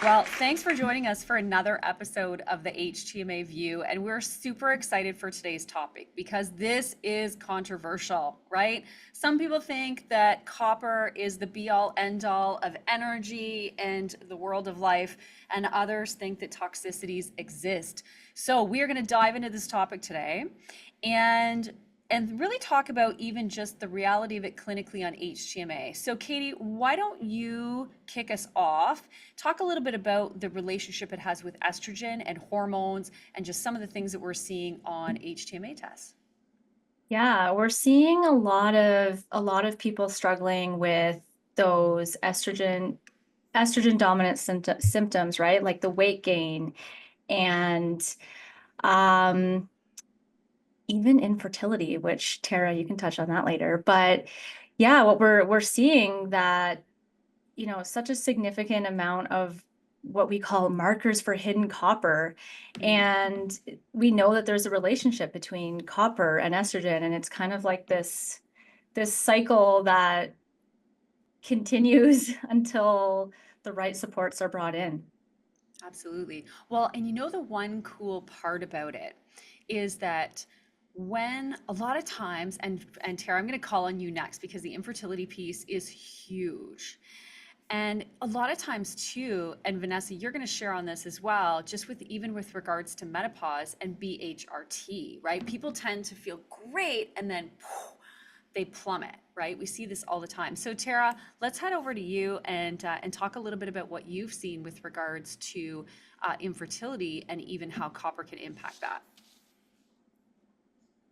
Well, thanks for joining us for another episode of the HTMA View. And we're super excited for today's topic because this is controversial, right? Some people think that copper is the be all end all of energy and the world of life, and others think that toxicities exist. So we're going to dive into this topic today and really talk about even just the reality of it clinically on HTMA. So Katie, why don't you kick us off? Talk a little bit about the relationship it has with estrogen and hormones and just some of the things that we're seeing on HTMA tests. Yeah, we're seeing a lot of people struggling with those estrogen dominant symptoms, right? Like the weight gain and um even infertility, which Tara, you can touch on that later. But yeah, what we're seeing that, such a significant amount of what we call markers for hidden copper. Mm. And we know that there's a relationship between copper and estrogen, and it's kind of like this cycle that continues until the right supports are brought in. Absolutely. Well, and you know, the one cool part about it is that when a lot of times, and Tara, I'm going to call on you next because the infertility piece is huge. And a lot of times too, and Vanessa, you're going to share on this as well, just with even with regards to menopause and BHRT, right? People tend to feel great and then they plummet, right? We see this all the time. So Tara, let's head over to you and talk a little bit about what you've seen with regards to infertility and even how copper can impact that.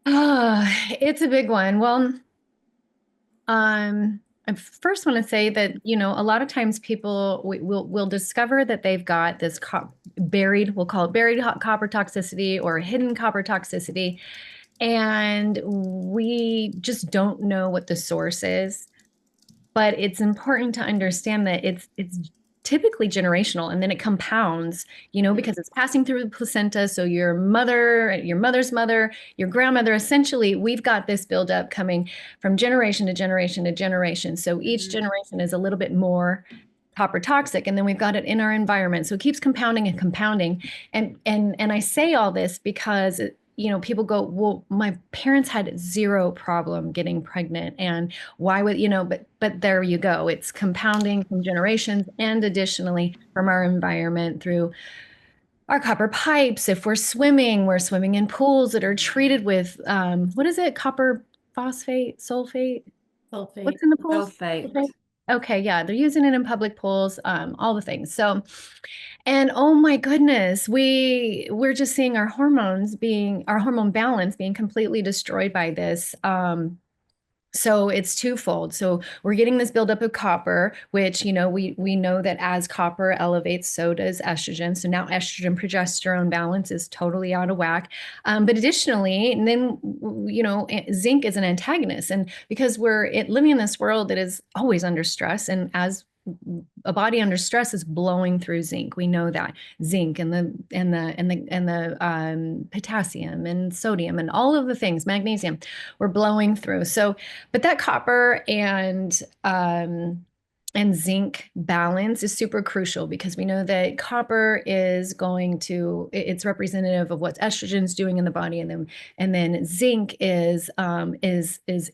Oh, it's a big one. Well, I first want to say that, a lot of times people will discover that they've got this buried, we'll call it buried copper toxicity or hidden copper toxicity, and we just don't know what the source is. But it's important to understand that it's typically generational and then it compounds, Mhm. because it's passing through the placenta. So your mother, your mother's mother, your grandmother, essentially, we've got this buildup coming from generation to generation to generation. So each Mhm. generation is a little bit more copper toxic, and then we've got it in our environment. So it keeps compounding and compounding. And I say all this because people go, well, my parents had zero problem getting pregnant, and why would, but there you go. It's compounding from generations and additionally from our environment through our copper pipes. If we're swimming in pools that are treated with, what is it? Copper phosphate, sulfate? Sulfate. What's in the pools? Okay. Sulfate. Okay, yeah, they're using it in public pools, all the things. So, and oh my goodness, we're just seeing our hormone balance being completely destroyed by this. So it's twofold. So we're getting this buildup of copper, which, we know that as copper elevates, so does estrogen. So now estrogen progesterone balance is totally out of whack. But additionally, and then, zinc is an antagonist. And because living in this world that is always under stress, and as a body under stress is blowing through zinc. We know that zinc and the potassium and sodium and all of the things, magnesium, we're blowing through. So, but that copper and zinc balance is super crucial because we know that copper is it's representative of what estrogen's doing in the body, and then zinc is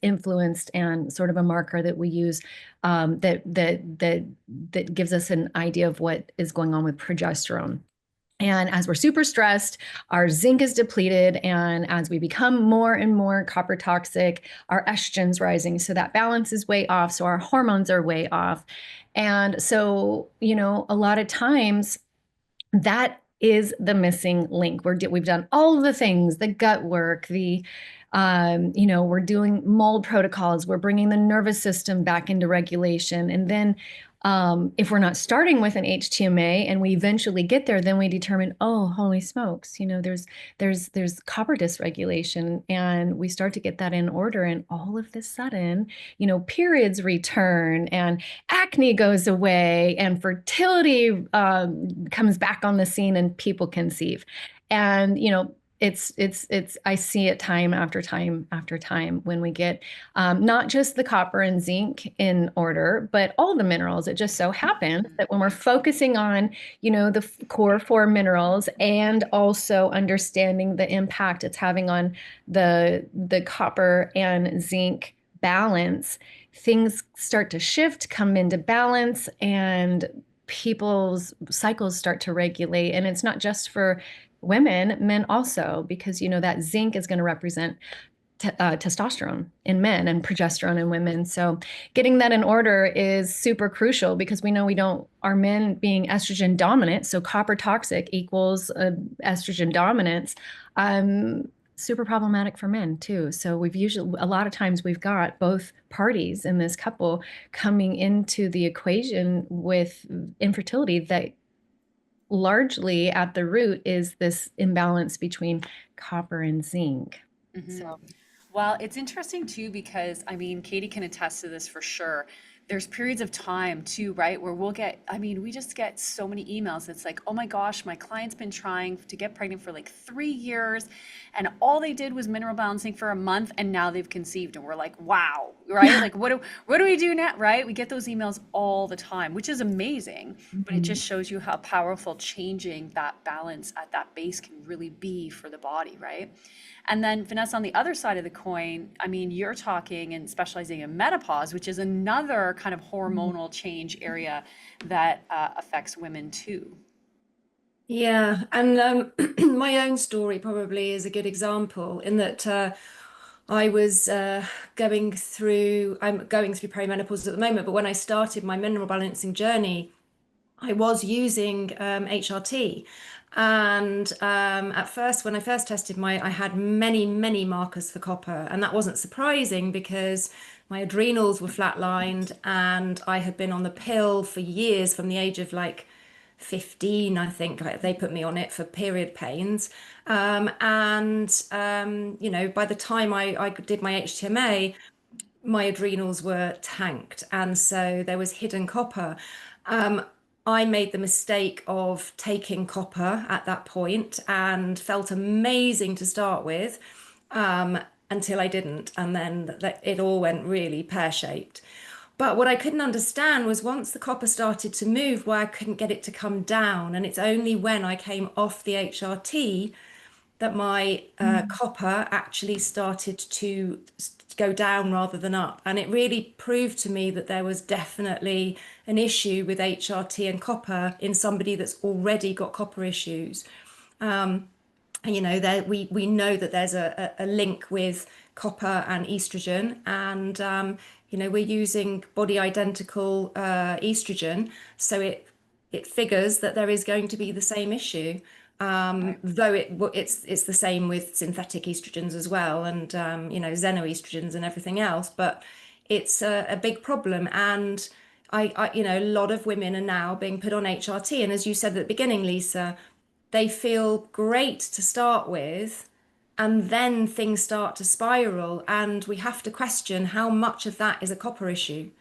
influenced and sort of a marker that we use, that gives us an idea of what is going on with progesterone. And as we're super stressed, our zinc is depleted. And as we become more and more copper toxic, our estrogen's rising. So that balance is way off. So our hormones are way off. And so, a lot of times that is the missing link. We've done all of the things, the gut work, we're doing mold protocols. We're bringing the nervous system back into regulation. And then if we're not starting with an HTMA and we eventually get there, then we determine, oh, holy smokes, there's copper dysregulation, and we start to get that in order. And all of a sudden, periods return and acne goes away and fertility comes back on the scene and people conceive. And, I see it time after time after time when we get not just the copper and zinc in order, but all the minerals. It just so happens that when we're focusing on, the core four minerals and also understanding the impact it's having on the copper and zinc balance, things start to shift, come into balance, and people's cycles start to regulate. And it's not just for women, men also, because that zinc is going to represent testosterone in men and progesterone in women. So getting that in order is super crucial because we know our men being estrogen dominant, so copper toxic equals estrogen dominance, super problematic for men too. So a lot of times we've got both parties in this couple coming into the equation with infertility that largely at the root is this imbalance between copper and zinc. So Well, it's interesting too because I mean, Katie can attest to this for sure. There's periods of time too, right, where we just get so many emails. It's like, oh my gosh, my client's been trying to get pregnant for like 3 years, and all they did was mineral balancing for a month, and now they've conceived. And we're like, wow, right? Like, what do we do now, right? We get those emails all the time, which is amazing, but it just shows you how powerful changing that balance at that base can really be for the body, right? And then Vanessa, on the other side of the coin, I mean, you're talking and specializing in menopause, which is another kind of hormonal change area that affects women too. Yeah, and my own story probably is a good example in that I was I'm going through perimenopause at the moment, but when I started my mineral balancing journey, I was using HRT. And at first, when I first tested I had many, many markers for copper. And that wasn't surprising because my adrenals were flatlined and I had been on the pill for years from the age of like 15, I think they put me on it for period pains. By the time I did my HTMA, my adrenals were tanked. And so there was hidden copper. Um, I made the mistake of taking copper at that point and felt amazing to start with until I didn't. And then it all went really pear-shaped. But what I couldn't understand was once the copper started to move, why I couldn't get it to come down. And it's only when I came off the HRT that my copper actually started to go down rather than up. And it really proved to me that there was definitely an issue with HRT and copper in somebody that's already got copper issues. We know that there's a link with copper and estrogen, and we're using body identical estrogen, so it figures that there is going to be the same issue. Though it's the same with synthetic estrogens as well, and xenoestrogens and everything else, but it's a big problem. And a lot of women are now being put on HRT, and as you said at the beginning, Lisa, they feel great to start with, and then things start to spiral, and we have to question how much of that is a copper issue.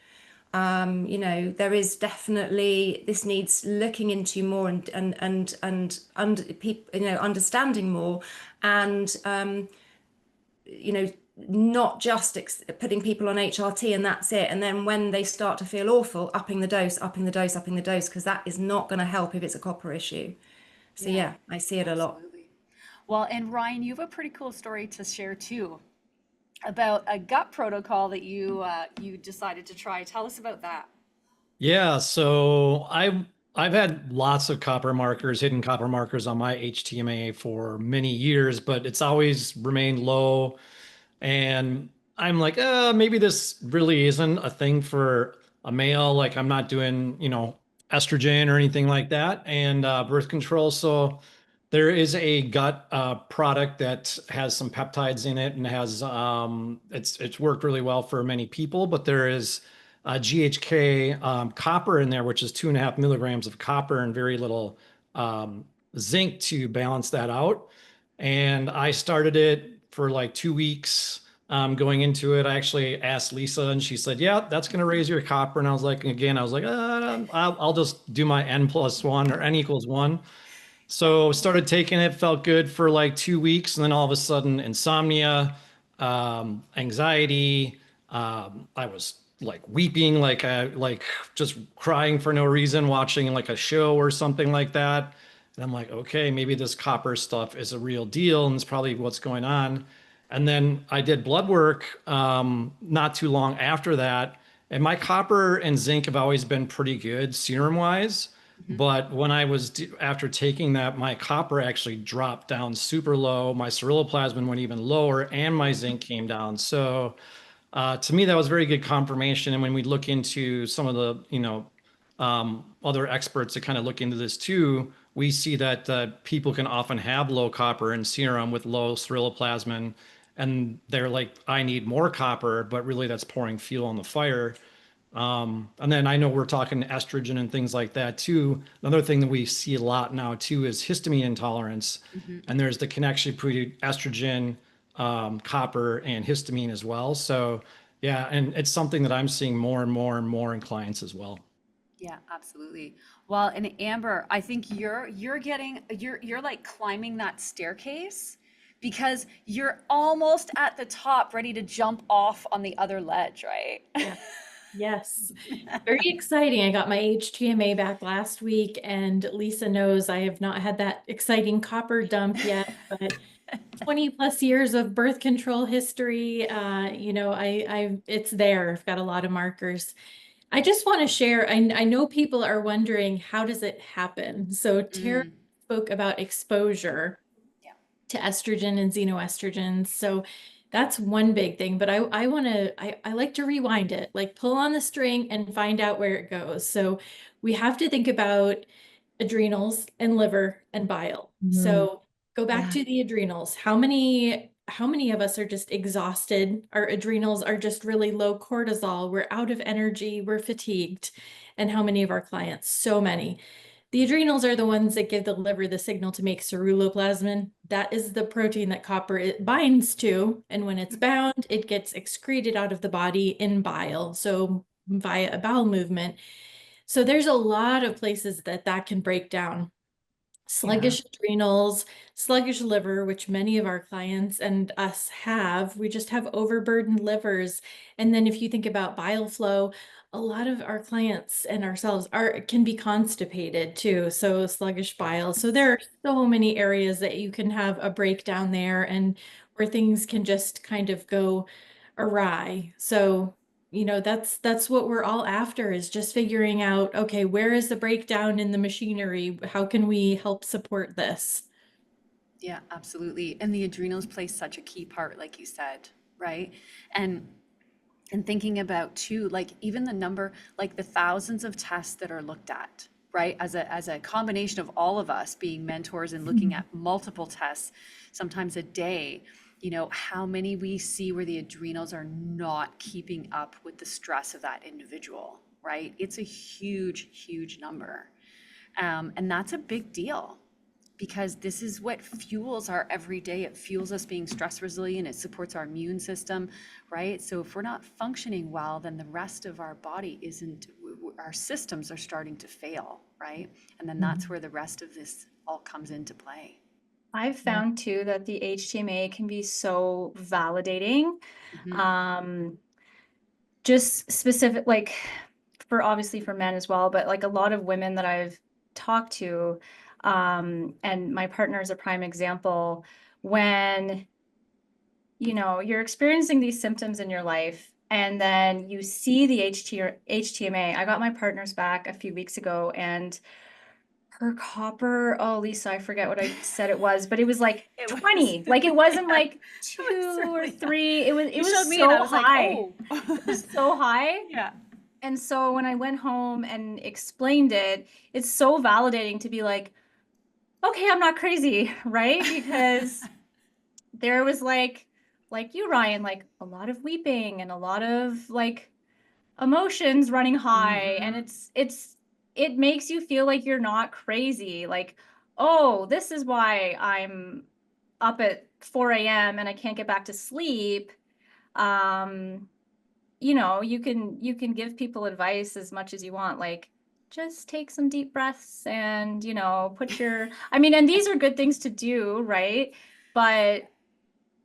There is definitely, this needs looking into more understanding more, and not just putting people on HRT and that's it. And then when they start to feel awful, upping the dose, because that is not going to help if it's a copper issue. So yeah, I see it a lot. Absolutely. Well, and Ryan, you have a pretty cool story to share too about a gut protocol that you decided to try. Tell us about that. Yeah, so I've had lots of copper markers, hidden copper markers on my HTMA for many years, but it's always remained low. And I'm like, maybe this really isn't a thing for a male. Like I'm not doing, estrogen or anything like that, and birth control. So there is a gut product that has some peptides in it and has it's worked really well for many people, but there is GHK copper in there, which is 2.5 milligrams of copper and very little zinc to balance that out. And I started it for like 2 weeks. Going into it, I actually asked Lisa, and she said, "Yeah, that's going to raise your copper." And I was like, I'll just do my N+1 or N=1. So started taking it, felt good for like 2 weeks, and then all of a sudden, insomnia, anxiety. I was like weeping, like just crying for no reason, watching like a show or something like that. And I'm like, okay, maybe this copper stuff is a real deal, and it's probably what's going on. And then I did blood work not too long after that, and my copper and zinc have always been pretty good serum wise. Mhm. But when after taking that, my copper actually dropped down super low. My ceruloplasmin went even lower, and my zinc came down. So to me, that was very good confirmation. And when we look into some of the, other experts that kind of look into this too, we see that people can often have low copper in serum with low ceruloplasmin, and they're like, I need more copper, but really that's pouring fuel on the fire. And then I know we're talking estrogen and things like that too. Another thing that we see a lot now too is histamine intolerance. Mhm. And there's the connection between estrogen, copper, and histamine as well. So yeah, and it's something that I'm seeing more and more and more in clients as well. Yeah, absolutely. Well, and Amber, I think you're like climbing that staircase because you're almost at the top, ready to jump off on the other ledge, right? Yeah. Yes. Very exciting. I got my HTMA back last week, and Lisa knows I have not had that exciting copper dump yet, but 20 plus years of birth control history, it's there. I've got a lot of markers. I just want to share, I know people are wondering, how does it happen? So Tara Mm, spoke about exposure yeah. to estrogen and xenoestrogens. So that's one big thing, but I like to rewind it, like pull on the string and find out where it goes. So we have to think about adrenals and liver and bile. So go back Yeah. to the adrenals. How many of us are just exhausted? Our adrenals are just really low cortisol. We're out of energy, we're fatigued. And how many of our clients? So many. The adrenals are the ones that give the liver the signal to make ceruloplasmin. That is the protein that copper it binds to. And when it's bound, it gets excreted out of the body in bile. So via a bowel movement. So there's a lot of places that can break down. Sluggish adrenals, sluggish liver, which many of our clients and us have. We just have overburdened livers. And then if you think about bile flow, a lot of our clients and ourselves can be constipated too. So sluggish bile. So there are so many areas that you can have a breakdown there and where things can just kind of go awry. So that's what we're all after, is just figuring out, okay, where is the breakdown in the machinery? How can we help support this? Yeah, absolutely. And the adrenals play such a key part, like you said, right? And thinking about too, like even the number, like the thousands of tests that are looked at, right? As a combination of all of us being mentors and looking at multiple tests, sometimes a day, how many we see where the adrenals are not keeping up with the stress of that individual, right? It's a huge, huge number. And that's a big deal because this is what fuels our everyday. It fuels us being stress resilient. It supports our immune system, right? So if we're not functioning well, then the rest of our body isn't, our systems are starting to fail, right? And then that's where the rest of this all comes into play. I've found too that the HTMA can be so validating. Mhm. Just specific, like obviously for men as well, but like a lot of women that I've talked to, and my partner is a prime example, when you're experiencing these symptoms in your life and then you see the HTMA. I got my partner's back a few weeks ago, and her copper, oh Lisa, I forget what I said it was, but it was like It was- 20. Like it wasn't like It was 2 or really 3. It You was showed me and I so was like, high. oh. It was so high. Yeah. And so when I went home and explained it, it's so validating to be like, okay, I'm not crazy, right? Because there was like you, Ryan, like a lot of weeping and a lot of like emotions running high. And it makes you feel like you're not crazy. Like, oh, this is why I'm up at 4 a.m. and I can't get back to sleep. You can give people advice as much as you want. Like, just take some deep breaths and, put your, I mean, and these are good things to do, right? But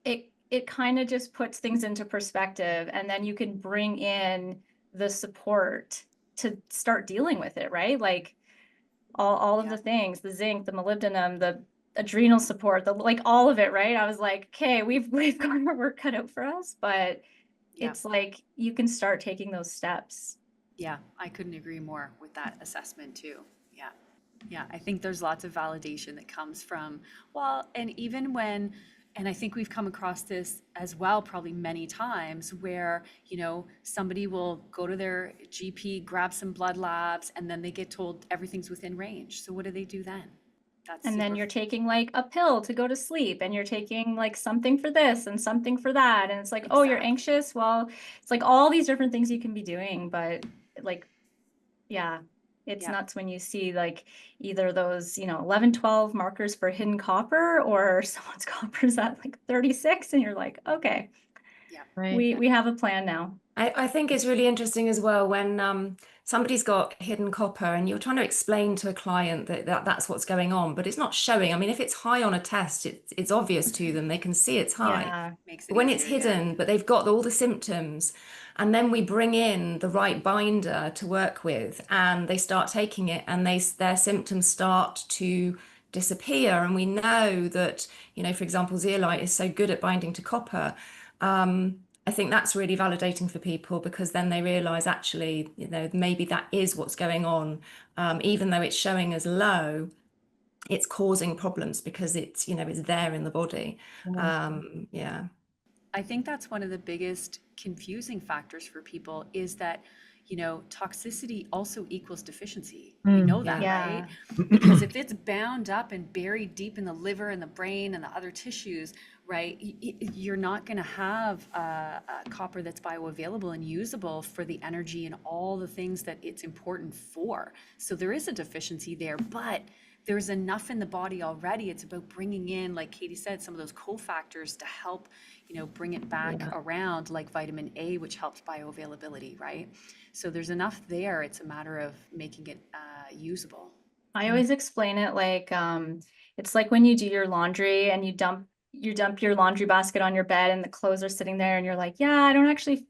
it kind of just puts things into perspective, and then you can bring in the support to start dealing with it, right? Like all of Yeah. the things, the zinc, the molybdenum, the adrenal support, the like all of it, right? I was like, okay, we've got our work cut out for us, but Yeah. it's like you can start taking those steps. Yeah, I couldn't agree more with that assessment too. Yeah. Yeah, I think there's lots of validation that comes from, well, and even when, and I think we've come across this as well, probably many times where, somebody will go to their GP, grab some blood labs, and then they get told everything's within range. So what do they do then? That's And then super, you're taking like a pill to go to sleep, and you're taking like something for this and something for that. And it's like, oh, you're exactly. anxious. Well, it's like all these different things you can be doing, but like, yeah, it's Yeah. nuts when you see like either those, 11, 12 markers for hidden copper, or someone's copper's at like 36, and you're like, okay, Yeah. Right. we have a plan now. I think it's really interesting as well when somebody's got hidden copper and you're trying to explain to a client that that's what's going on, but it's not showing. I mean, if it's high on a test, it's obvious to them. They can see it's high. Yeah. Makes But it when it's easier. Yeah. hidden, but they've got all the symptoms, and then we bring in the right binder to work with, and they start taking it, and their symptoms start to disappear. And we know that, for example, zeolite is so good at binding to copper. I think that's really validating for people, because then they realize actually, maybe that is what's going on. Even though it's showing as low, it's causing problems because it's there in the body. Yeah. I think that's one of the biggest confusing factors for people is that, toxicity also equals deficiency. We know that, Yeah. right? Yeah. Because if it's bound up and buried deep in the liver and the brain and the other tissues, right, you're not going to have a copper that's bioavailable and usable for the energy and all the things that it's important for. So there is a deficiency there, but there's enough in the body already. It's about bringing in, like Katie said, some of those cofactors to help, bring it back Yeah. around, like vitamin A, which helps bioavailability, right? So there's enough there. It's a matter of making it usable. I always explain it like it's like when you do your laundry and you dump your laundry basket on your bed, and the clothes are sitting there, and you're like, yeah, I don't actually,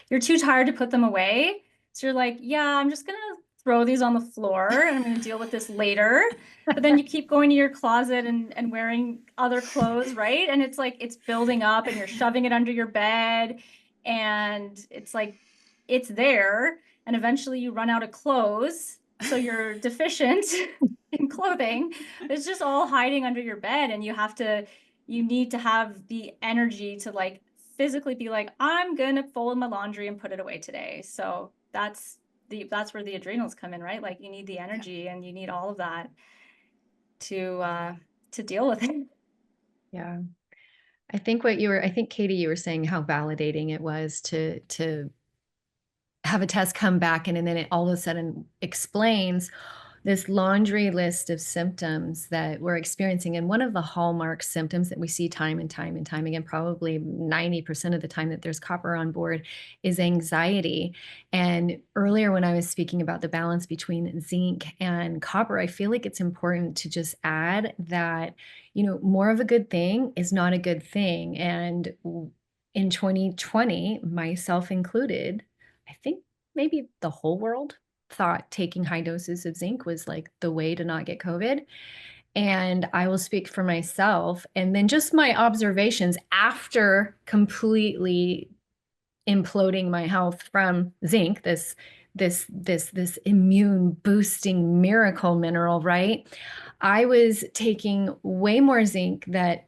you're too tired to put them away. So you're like, yeah, I'm just gonna throw these on the floor, and I'm gonna deal with this later. But then you keep going to your closet and wearing other clothes, right? And it's like it's building up, and you're shoving it under your bed, and it's like it's there, and eventually you run out of clothes, so you're deficient in clothing. It's just all hiding under your bed, and you need to have the energy to like physically be like, I'm gonna fold my laundry and put it away today. So that's where the adrenals come in, right? Like you need the energy and you need all of that to deal with it. Yeah. I think Katie, you were saying how validating it was to have a test come back, and then it all of a sudden explains this laundry list of symptoms that we're experiencing. And one of the hallmark symptoms that we see time and time and time again, probably 90% of the time that there's copper on board, is anxiety. And earlier, when I was speaking about the balance between zinc and copper, I feel like it's important to just add that, more of a good thing is not a good thing. And in 2020, myself included, I think maybe the whole world thought taking high doses of zinc was like the way to not get COVID. And I will speak for myself. And then just my observations after completely imploding my health from zinc, this immune boosting miracle mineral, right? I was taking way more zinc that,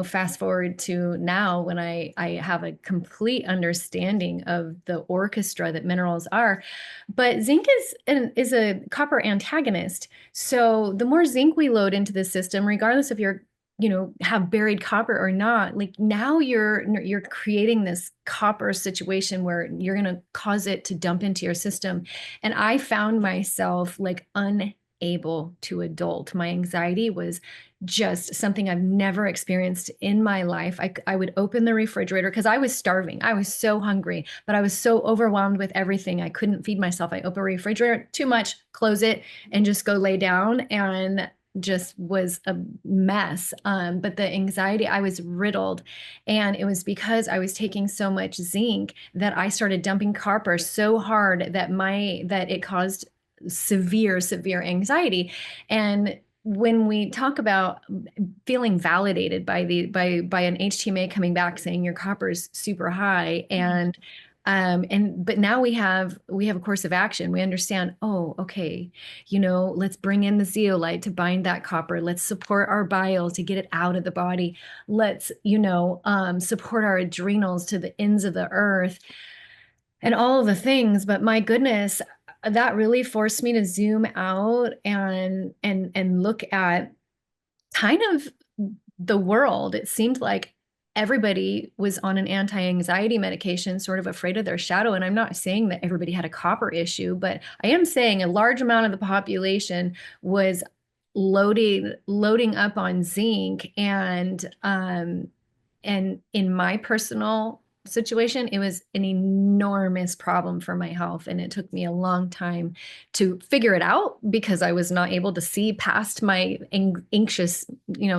fast forward to now when I have a complete understanding of the orchestra that minerals are. But zinc is a copper antagonist. So the more zinc we load into the system, regardless if you're have buried copper or not, like now you're creating this copper situation where you're going to cause it to dump into your system. And I found myself like able to adult. My anxiety was just something I've never experienced in my life. I would open the refrigerator because I was starving. I was so hungry, but I was so overwhelmed with everything. I couldn't feed myself. I open the refrigerator, too much, close it, and just go lay down, and just was a mess. But the anxiety, I was riddled. And it was because I was taking so much zinc that I started dumping copper so hard that it caused severe anxiety. And when we talk about feeling validated by an HTMA coming back saying your copper is super high, but now we have a course of action. We understand, oh, okay, let's bring in the zeolite to bind that copper. Let's support our bile to get it out of the body. Let's, support our adrenals to the ends of the earth and all of the things. But my goodness, that really forced me to zoom out and look at kind of the world. It seemed like everybody was on an anti-anxiety medication, sort of afraid of their shadow. And I'm not saying that everybody had a copper issue, but I am saying a large amount of the population was loading up on zinc. And in my personal situation, it was an enormous problem for my health. And it took me a long time to figure it out because I was not able to see past my anxious,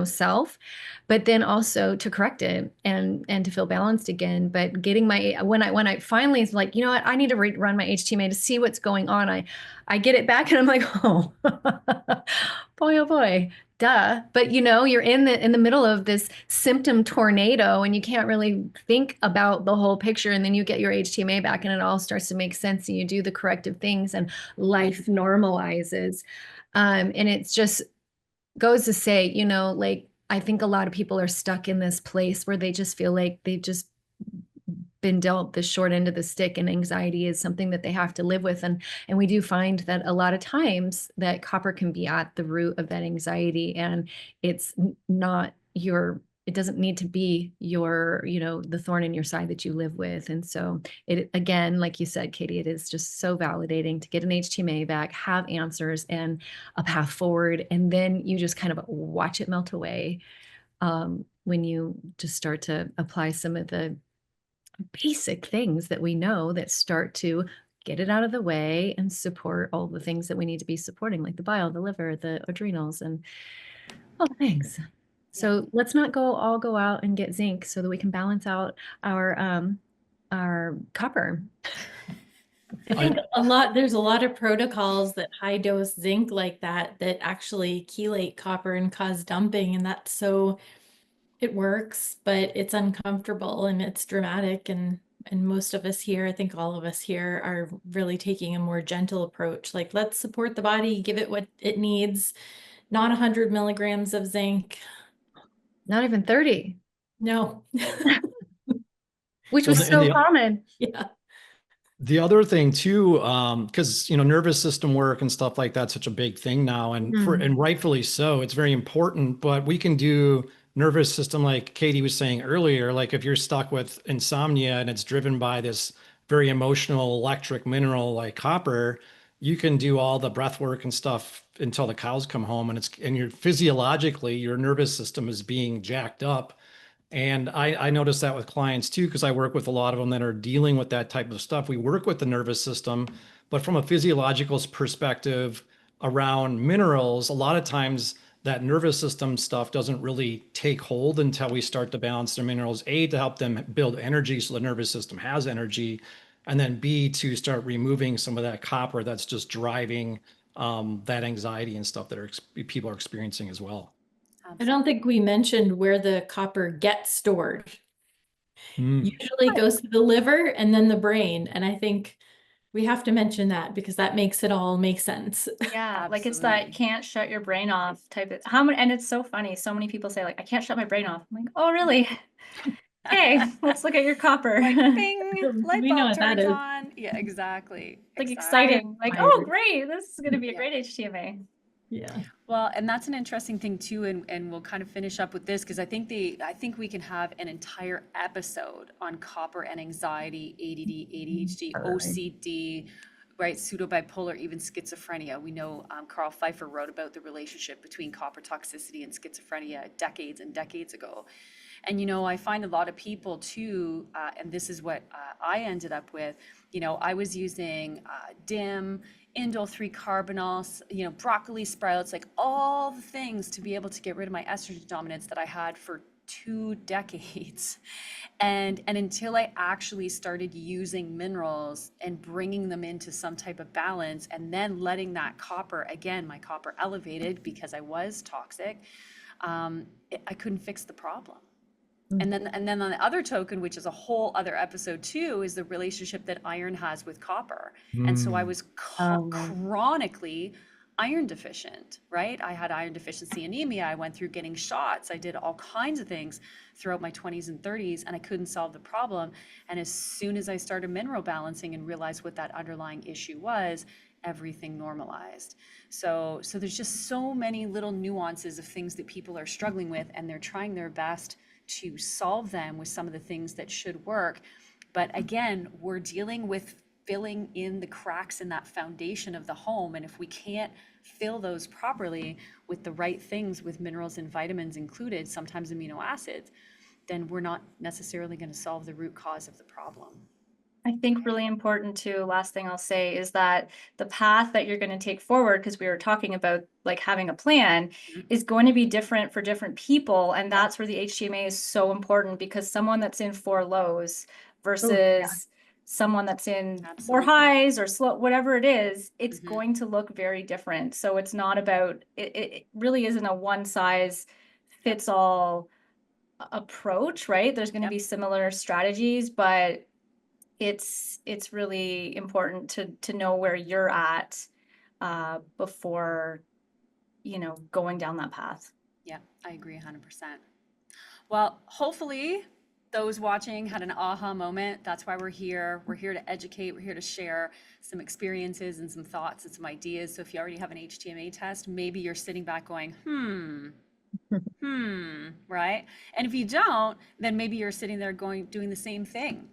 self, but then also to correct it and to feel balanced again. But getting when I finally was like, you know what, I need to run my HTMA to see what's going on. I get it back and I'm like, oh, boy, oh boy. Duh. But you're in the middle of this symptom tornado and you can't really think about the whole picture. And then you get your HTMA back and it all starts to make sense. And you do the corrective things and life normalizes. And it's just goes to say, like, I think a lot of people are stuck in this place where they just feel like they've just been dealt the short end of the stick, and anxiety is something that they have to live with. And we do find that a lot of times that copper can be at the root of that anxiety, and it's not it doesn't need to be the thorn in your side that you live with. And so it, again, like you said, Katie, it is just so validating to get an HTMA back, have answers and a path forward. And then you just kind of watch it melt away when you just start to apply some of the basic things that we know that start to get it out of the way and support all the things that we need to be supporting, like the bile, the liver, the adrenals, and all the things. So let's not all go out and get zinc so that we can balance out our copper. I think there's a lot of protocols that high dose zinc like that actually chelate copper and cause dumping, and it works, but it's uncomfortable and it's dramatic. And most of us here, I think all of us here, are really taking a more gentle approach. Like, let's support the body, give it what it needs, not 100 milligrams of zinc. Not even 30. No. Which was so common. Yeah. The other thing too, because nervous system work and stuff like that's such a big thing now, and and rightfully so. It's very important, but we can do nervous system, like Katie was saying earlier. Like if you're stuck with insomnia and it's driven by this very emotional electric mineral like copper, you can do all the breath work and stuff until the cows come home, and you're physiologically, your nervous system is being jacked up. And I notice that with clients too, because I work with a lot of them that are dealing with that type of stuff. We work with the nervous system, but from a physiological perspective around minerals, a lot of times that nervous system stuff doesn't really take hold until we start to balance their minerals, A, to help them build energy so the nervous system has energy, and then B, to start removing some of that copper that's just driving that anxiety and stuff that people are experiencing as well. I don't think we mentioned where the copper gets stored. Usually goes to the liver and then the brain. And I think we have to mention that because that makes it all make sense. Yeah, like it's that can't shut your brain off type of and it's so funny. So many people say, like, I can't shut my brain off. I'm like, oh really? Hey, let's look at your copper. Like, bing, light bulb turns on. Yeah, exactly. Like exciting. Like, oh great, this is gonna be a great HTMA. Yeah. Well, and that's an interesting thing too, and we'll kind of finish up with this because I think we can have an entire episode on copper and anxiety, ADD, ADHD, OCD, right? Pseudobipolar, even schizophrenia. We know Carl Pfeiffer wrote about the relationship between copper toxicity and schizophrenia decades and decades ago. And, I find a lot of people too, and this is what I ended up with, I was using DIM, indole 3-carbinol, broccoli sprouts, like all the things to be able to get rid of my estrogen dominance that I had for 2 decades. And until I actually started using minerals and bringing them into some type of balance, and then letting that copper, again, my copper elevated because I was toxic, I couldn't fix the problem. And then on the other token, which is a whole other episode too, is the relationship that iron has with copper. And so I was chronically iron deficient, right? I had iron deficiency anemia. I went through getting shots. I did all kinds of things throughout my 20s and 30s, and I couldn't solve the problem. And as soon as I started mineral balancing and realized what that underlying issue was, everything normalized. So there's just so many little nuances of things that people are struggling with, and they're trying their best to solve them with some of the things that should work. But again, we're dealing with filling in the cracks in that foundation of the home. And if we can't fill those properly with the right things, with minerals and vitamins included, sometimes amino acids, then we're not necessarily going to solve the root cause of the problem. I think really important too, last thing I'll say is that the path that you're going to take forward, because we were talking about like having a plan, is going to be different for different people. And that's where the HTMA is so important, because someone that's in 4 lows versus someone that's in 4 Absolutely. highs or slow, whatever it is, it's going to look very different. So it's not about, it really isn't a one size fits all approach, right? There's going to be similar strategies, but it's really important to know where you're at before going down that path. Yeah, I agree 100%. Well, hopefully those watching had an aha moment. That's why we're here. We're here to educate. We're here to share some experiences and some thoughts and some ideas. So if you already have an HTMA test, maybe you're sitting back going, right? And if you don't, then maybe you're sitting there doing the same thing.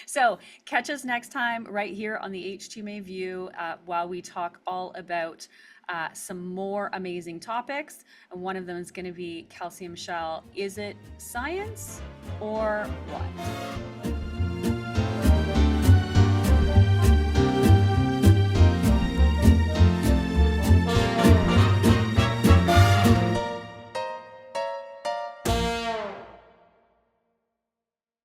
So catch us next time right here on the HTMA View while we talk all about some more amazing topics. And one of them is going to be calcium shell. Is it science or what?